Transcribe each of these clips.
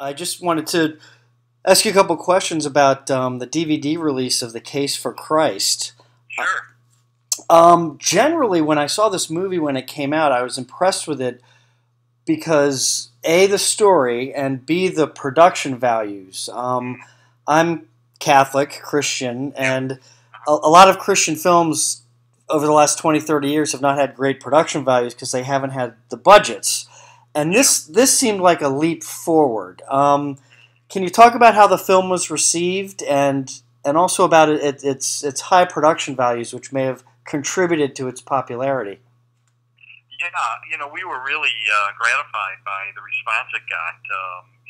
I just wanted to ask you a couple questions about the DVD release of The Case for Christ. Sure. Generally, when I saw this movie when it came out, I was impressed with it because A, the story, and B, the production values. I'm Catholic, Christian, Yep. and a lot of Christian films over the last 20, 30 years have not had great production values because they haven't had the budgets. And this seemed like a leap forward. Can you talk about how the film was received and also about its high production values, which may have contributed to its popularity? Yeah, we were really gratified by the response it got.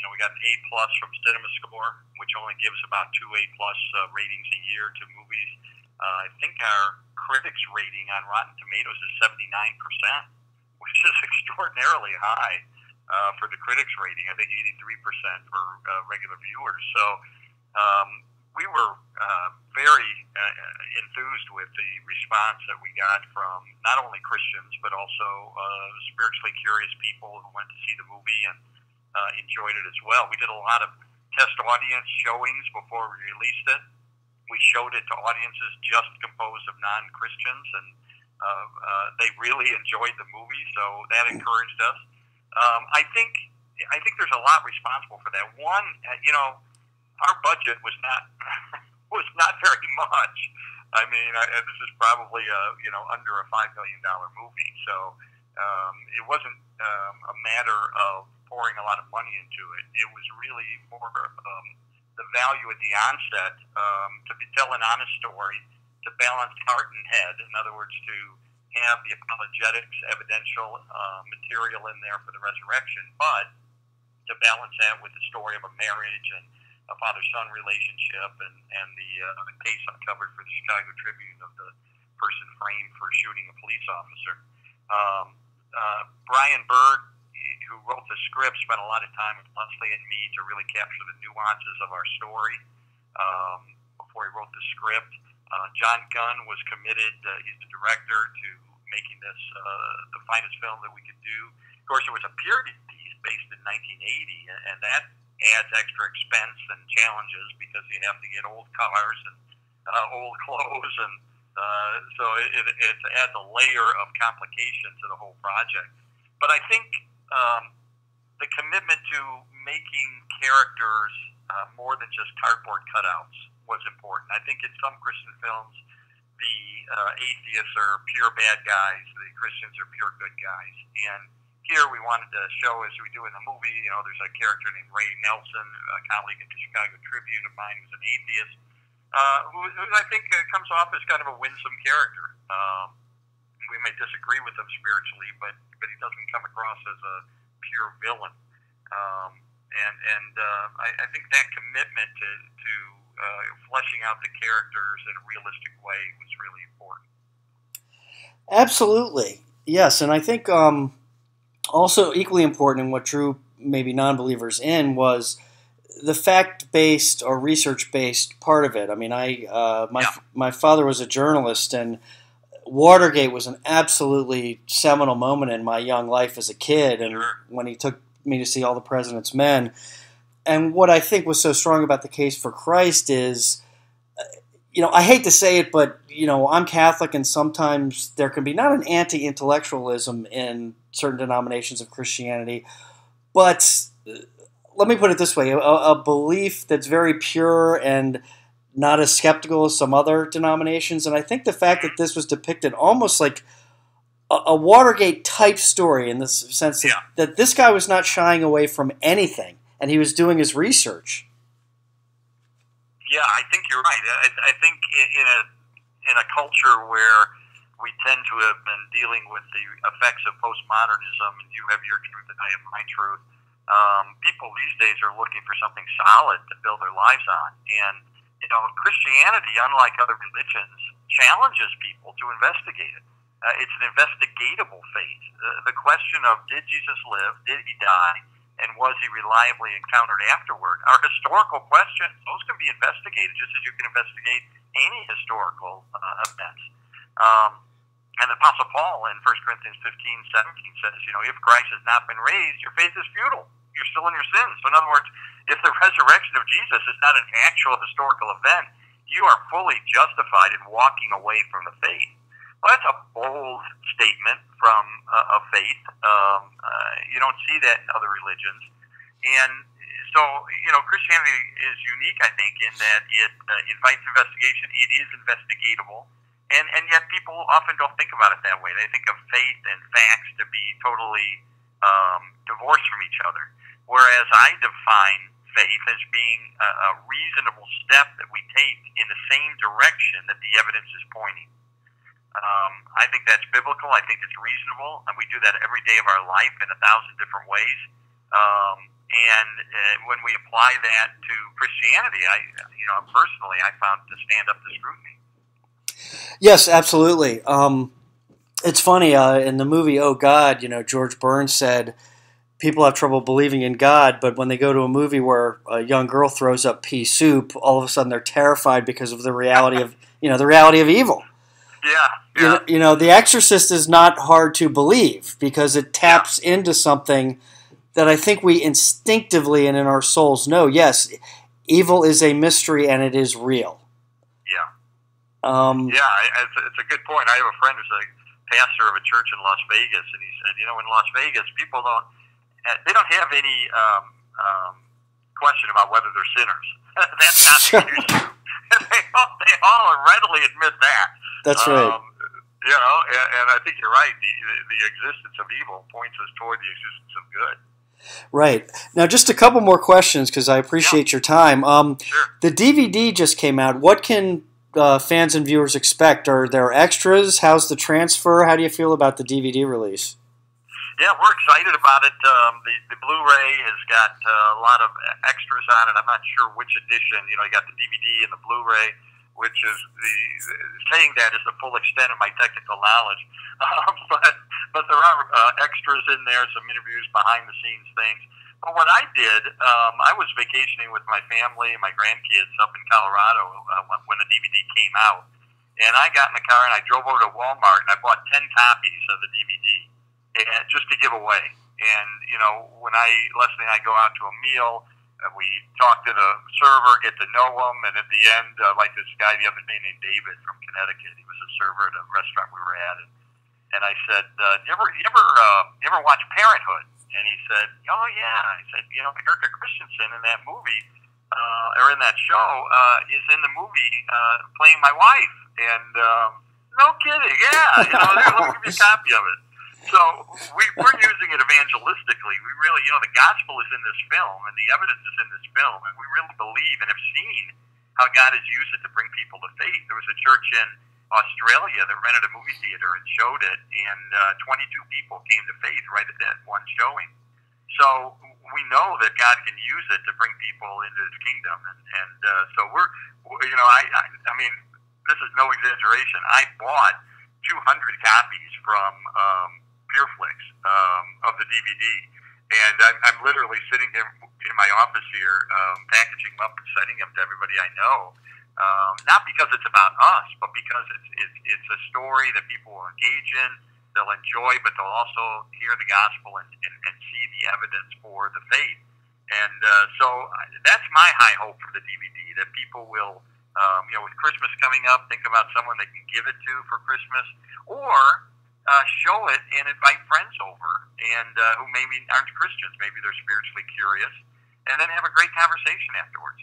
We got an A+ from CinemaScore, which only gives about two A+ ratings a year to movies. I think our critics rating on Rotten Tomatoes is 79%, which is extraordinarily high for the critics rating. I think 83% for regular viewers. So we were very enthused with the response that we got from not only Christians but also spiritually curious people who went to see the movie and enjoyed it as well. We did a lot of test audience showings before we released it. We showed it to audiences just composed of non-Christians, and they really enjoyed the movie, so that encouraged us. I think there's a lot responsible for that. One, our budget was not was not very much. I mean, this is probably under a $5 million movie, so it wasn't a matter of pouring a lot of money into it. It was really more the value at the onset to tell an honest story, to balance heart and head. In other words, to have the apologetics, evidential material in there for the resurrection, but to balance that with the story of a marriage and a father-son relationship and the case uncovered for the Chicago Tribune of the person framed for shooting a police officer. Brian Bird, who wrote the script, spent a lot of time with Leslie and me to really capture the nuances of our story before he wrote the script. John Gunn was committed, he's the director, to making this the finest film that we could do. Of course, it was a period piece based in 1980, and that adds extra expense and challenges because you have to get old cars and old clothes, and so it adds a layer of complication to the whole project. But I think the commitment to making characters more than just cardboard cutouts was important. I think in some Christian films, the atheists are pure bad guys, the Christians are pure good guys. And here we wanted to show, as we do in the movie, there's a character named Ray Nelson, a colleague at the Chicago Tribune of mine who's an atheist, who I think comes off as kind of a winsome character. We may disagree with him spiritually, but he doesn't come across as a pure villain. I think that commitment to fleshing out the characters in a realistic way was really important. Absolutely, yes, and I think also equally important, and what drew maybe non-believers in, was the fact-based or research-based part of it. I mean, my father was a journalist, and Watergate was an absolutely seminal moment in my young life as a kid, and when he took me to see All the President's Men. And what I think was so strong about The Case for Christ is, I hate to say it, but, I'm Catholic, and sometimes there can be not an anti-intellectualism in certain denominations of Christianity, but let me put it this way, a belief that's very pure and not as skeptical as some other denominations. And I think the fact that this was depicted almost like a Watergate-type story in the sense that this guy was not shying away from anything, and he was doing his research. Yeah, I think you're right. I think in a culture where we tend to have been dealing with the effects of postmodernism, and you have your truth and I have my truth, people these days are looking for something solid to build their lives on. And, Christianity, unlike other religions, challenges people to investigate it. It's an investigatable faith. The question of did Jesus live, did he die, and was he reliably encountered afterward are historical questions. Those can be investigated just as you can investigate any historical events. And the Apostle Paul in 1 Corinthians 15:17 says, if Christ has not been raised, your faith is futile. you're still in your sins. So in other words, if the resurrection of Jesus is not an actual historical event, you are fully justified in walking away from the faith. Well, that's a bold statement from a faith. You don't see that in other religions. And so, Christianity is unique, I think, in that it invites investigation. It is investigatable. And yet people often don't think about it that way. They think of faith and facts to be totally divorced from each other. Whereas I define faith as being a reasonable step that we take in the same direction that the evidence is pointing. I think that's biblical. I think it's reasonable, and we do that every day of our life in 1,000 different ways. When we apply that to Christianity, personally, I found to stand up to scrutiny. Yes, absolutely. It's funny, in the movie Oh God, George Burns said people have trouble believing in God, but when they go to a movie where a young girl throws up pea soup, all of a sudden they're terrified because of the reality of the reality of evil. Yeah. The Exorcist is not hard to believe because it taps into something that I think we instinctively and in our souls know. Yes, evil is a mystery and it is real. Yeah. It's a good point. I have a friend who's a pastor of a church in Las Vegas, and he said, in Las Vegas, people don't have any question about whether they're sinners. That's not the issue. They all readily admit that. That's right. And I think you're right. The existence of evil points us toward the existence of good. Right. Now, just a couple more questions because I appreciate your time. Sure. The DVD just came out. What can fans and viewers expect? Are there extras? How's the transfer? How do you feel about the DVD release? Yeah, we're excited about it. The Blu-ray has got a lot of extras on it. I'm not sure which edition. You got the DVD and the Blu-ray, which is saying that is the full extent of my technical knowledge. But there are extras in there, some interviews, behind-the-scenes things. But what I did, I was vacationing with my family and my grandkids up in Colorado when the DVD came out. And I got in the car and I drove over to Walmart and I bought 10 copies of the DVD. And just to give away. And, when Leslie and I go out to a meal, we talk to the server, get to know him, and at the end, like this guy the other day named David from Connecticut, he was a server at a restaurant we were at, and I said, you ever watch Parenthood? And he said, oh yeah. I said, Erica Christensen in that movie, or in that show, is in the movie playing my wife. And no kidding, yeah. Let me give you a copy of it. So we're using it evangelistically. We really, the gospel is in this film, and the evidence is in this film, and we really believe and have seen how God has used it to bring people to faith. There was a church in Australia that rented a movie theater and showed it, and 22 people came to faith right at that one showing. So we know that God can use it to bring people into His kingdom, and so we're, I mean, this is no exaggeration. I bought 200 copies from PureFlix of the DVD, and I'm literally sitting here in my office here, packaging them up and sending them to everybody I know. Not because it's about us, but because it's a story that people will engage in, they'll enjoy, but they'll also hear the gospel and see the evidence for the faith. And so that's my high hope for the DVD, that people will, with Christmas coming up, think about someone they can give it to for Christmas, or show it and invite friends over and who maybe aren't Christians. Maybe they're spiritually curious, and then have a great conversation afterwards.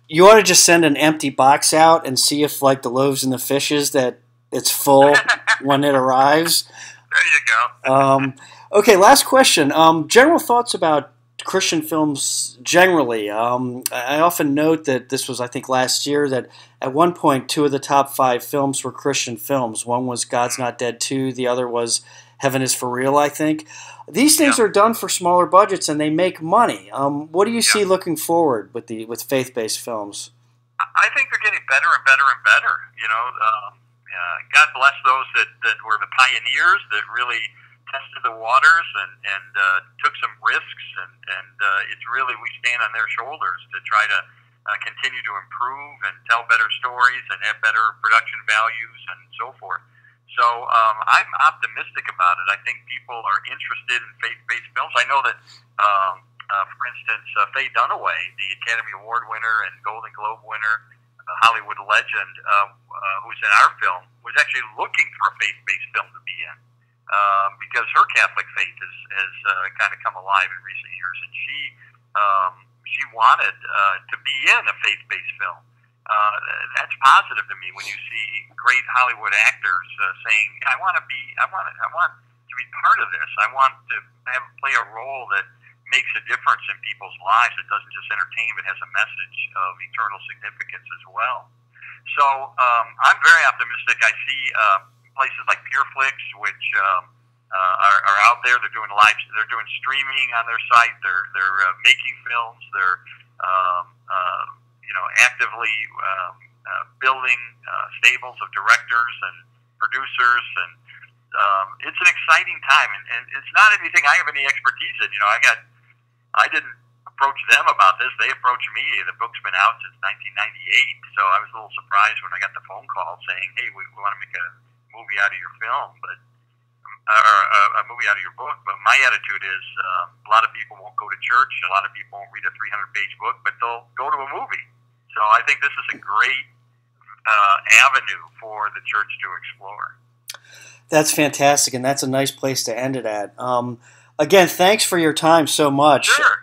You ought to just send an empty box out and see if, like the loaves and the fishes, that it's full when it arrives. There you go. Okay, last question. General thoughts about Christian films generally. I often note that this was, I think, last year, that at one point 2 of the top 5 films were Christian films. One was God's Not Dead 2. The other was Heaven is for Real, I think. These things are done for smaller budgets and they make money. What do you see looking forward with faith-based films? I think they're getting better and better and better. God bless those that were the pioneers that really tested the waters and took some risks, and it's really, we stand on their shoulders to try to continue to improve and tell better stories and have better production values and so forth. So I'm optimistic about it. I think people are interested in faith-based films. I know that For instance, Faye Dunaway, the Academy Award winner and Golden Globe winner, Hollywood legend, who's in our film, was actually looking for a faith-based film to be in because her Catholic faith has kind of come alive in recent years, and she wanted to be in a faith-based film. That's positive to me when you see great Hollywood actors saying, "I want to be part of this. I want to play a role that makes a difference in people's lives. It doesn't just entertain, but has a message of eternal significance as well." So I'm very optimistic. I see places like PureFlix, which are out there. They're doing they're doing streaming on their site. They're making films. They're actively building stables of directors and producers, and it's an exciting time. And it's not anything I have any expertise in. I didn't approach them about this. They approached me. The book's been out since 1998, so I was a little surprised when I got the phone call saying, "Hey, we want to make a movie out of your film, or a movie out of your book." But my attitude is, a lot of people won't go to church. A lot of people won't read a 300-page book, but they'll go to a movie. So I think this is a great avenue for the church to explore. That's fantastic, and that's a nice place to end it at. Again, thanks for your time so much. Sure.